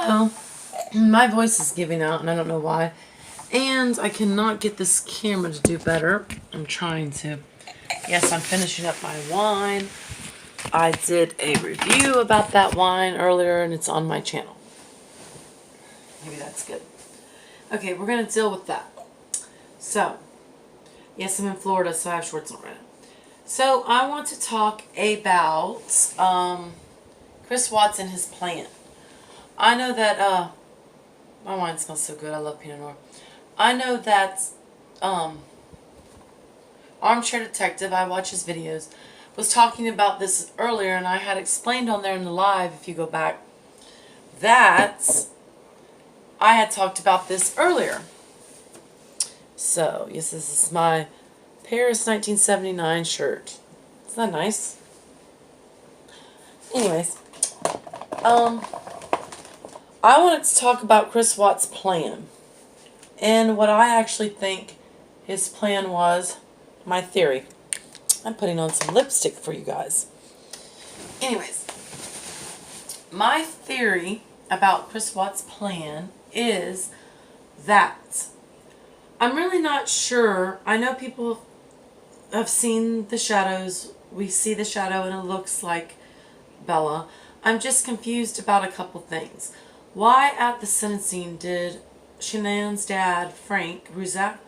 Hello. My voice is giving out and I don't know why. And I cannot get this camera to do better. I'm trying to. Yes, I'm finishing up my wine. I did a review about that wine earlier and it's on my channel. Maybe that's good. Okay, we're going to deal with that. So, yes, I'm in Florida, so I have shorts on right now. So, I want to talk about Chris Watts and his plan. I know that, my wine smells so good. I love Pinot Noir. I know that Armchair Detective, I watch his videos, was talking about this earlier, and I had explained on there in the live, if you go back, that I had talked about this earlier. So, yes, this is my Paris 1979 shirt. Isn't that nice? Anyways, I wanted to talk about Chris Watts' plan and what I actually think his plan was, my theory. I'm putting on some lipstick for you guys. Anyways, my theory about Chris Watts' plan is that I'm really not sure. I know people have seen the shadows. We see the shadow and it looks like Bella. I'm just confused about a couple things. Why at the sentencing did Shanann's dad, Frank Ruzek,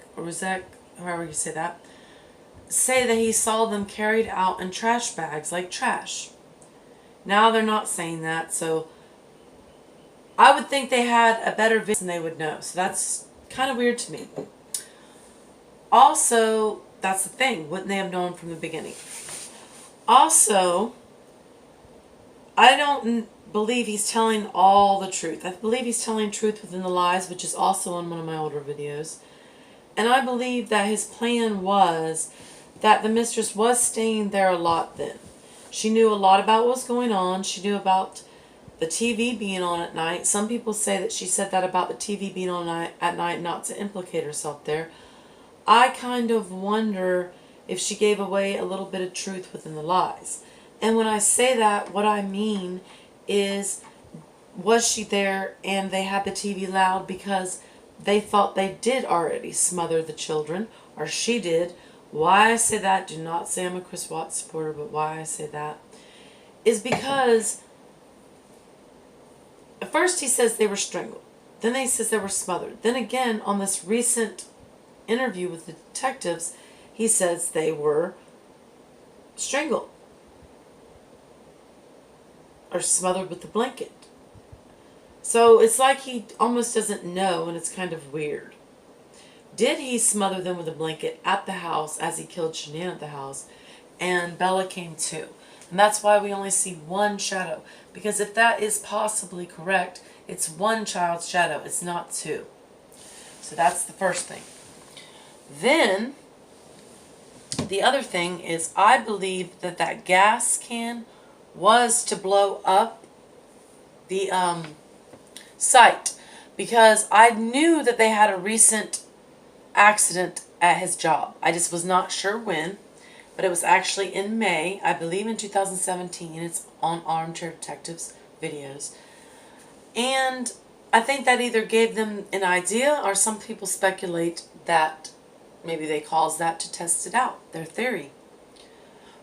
however you say that he saw them carried out in trash bags like trash? Now they're not saying that, so I would think they had a better vision than they would know. So that's kind of weird to me. Also, that's the thing. Wouldn't they have known from the beginning? Also, I don't believe he's telling all the truth. I believe he's telling truth within the lies, which is also on one of my older videos. And I believe that his plan was that the mistress was staying there a lot then. She knew a lot about what was going on. She knew about the TV being on at night. Some people say that she said that about the TV being on at night not to implicate herself there. I kind of wonder if she gave away a little bit of truth within the lies. And when I say that, what I mean is, was she there and they had the TV loud because they thought they did already smother the children, or she did? Why I say that, do not say I'm a Chris Watts supporter, but why I say that is because at first he says they were strangled. Then he says they were smothered. Then again, on this recent interview with the detectives, he says they were strangled or smothered with the blanket. So it's like he almost doesn't know, and it's kind of weird. Did he smother them with a blanket at the house as he killed Shanann at the house, and Bella came too? And that's why we only see one shadow. Because if that is possibly correct, it's one child's shadow. It's not two. So that's the first thing. Then, the other thing is, I believe that that gas can was to blow up the site, because I knew that they had a recent accident at his job. I just was not sure when, but it was actually in May, I believe in 2017. It's on Armchair Detective's videos. And I think that either gave them an idea, or some people speculate that maybe they caused that to test it out, their theory.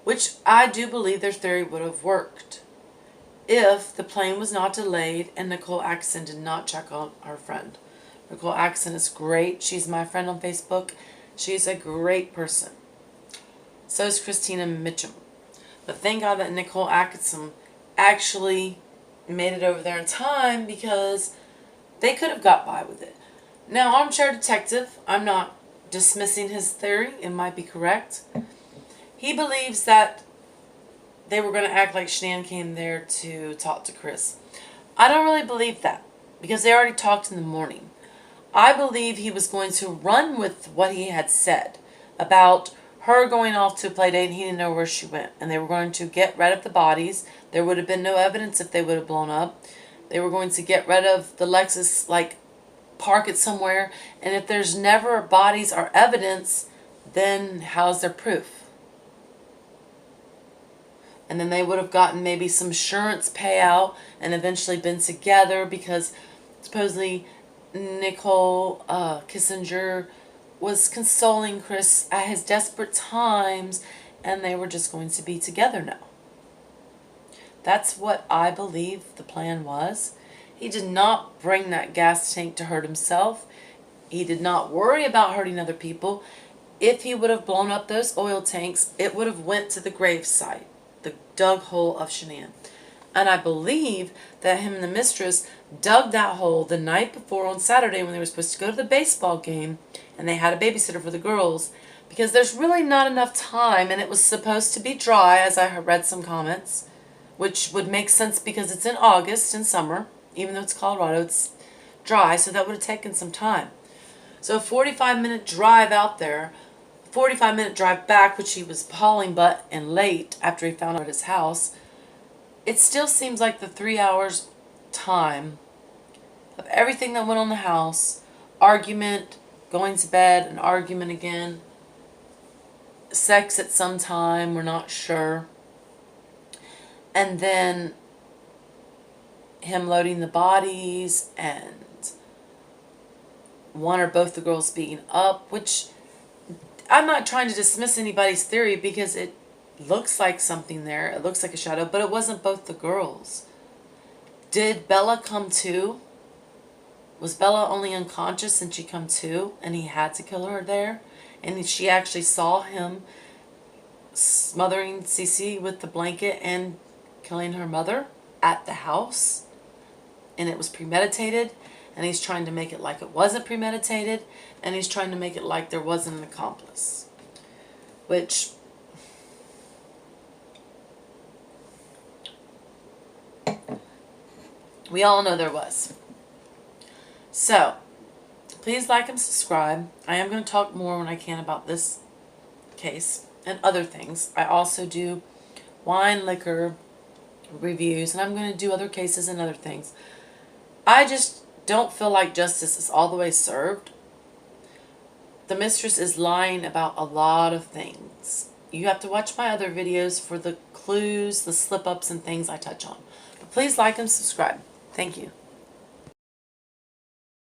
Which I do believe their theory would have worked if the plane was not delayed and Nicole Axon did not check on our friend. Nicole Axon is great. She's my friend on Facebook. She's a great person. So is Christina Mitchum. But thank God that Nicole Axon actually made it over there in time, because they could have got by with it. Now, Armchair Detective, I'm not dismissing his theory. It might be correct. He believes that they were going to act like Shanann came there to talk to Chris. I don't really believe that, because they already talked in the morning. I believe he was going to run with what he had said about her going off to a play date and he didn't know where she went. And they were going to get rid of the bodies. There would have been no evidence if they would have blown up. They were going to get rid of the Lexus, like park it somewhere. And if there's never bodies or evidence, then how's their proof? and then they would have gotten maybe some insurance payout and eventually been together because supposedly Nicole Kissinger was consoling Chris at his desperate times, and they were just going to be together now. That's what I believe the plan was. He did not bring that gas tank to hurt himself. He did not worry about hurting other people. If he would have blown up those oil tanks, it would have went to the grave site, the dug hole of Shanann. And I believe that him and the mistress dug that hole the night before on Saturday when they were supposed to go to the baseball game, and they had a babysitter for the girls, because there's really not enough time, and it was supposed to be dry, as I read some comments, which would make sense because it's in August in summer. Even though it's Colorado, it's dry, so that would have taken some time. So a 45-minute drive out there, 45-minute drive back, which he was hauling butt and late after he found out at his house, it still seems like the 3 hours time of everything that went on in the house, argument, going to bed, an argument again, sex at some time, we're not sure, and then him loading the bodies and one or both the girls being up, which I'm not trying to dismiss anybody's theory because it looks like something there. It looks like a shadow, but it wasn't both the girls. Did Bella come to? Was Bella only unconscious and she come to and he had to kill her there? And she actually saw him smothering Cece with the blanket and killing her mother at the house? And it was premeditated, and he's trying to make it like it wasn't premeditated, and he's trying to make it like there wasn't an accomplice. Which, we all know there was. So, please like and subscribe. I am going to talk more when I can about this case and other things. I also do wine, liquor reviews, and I'm going to do other cases and other things. I just don't feel like justice is all the way served. The mistress is lying about a lot of things. You have to watch my other videos for the clues, the slip-ups, and things I touch on. But please like and subscribe. Thank you.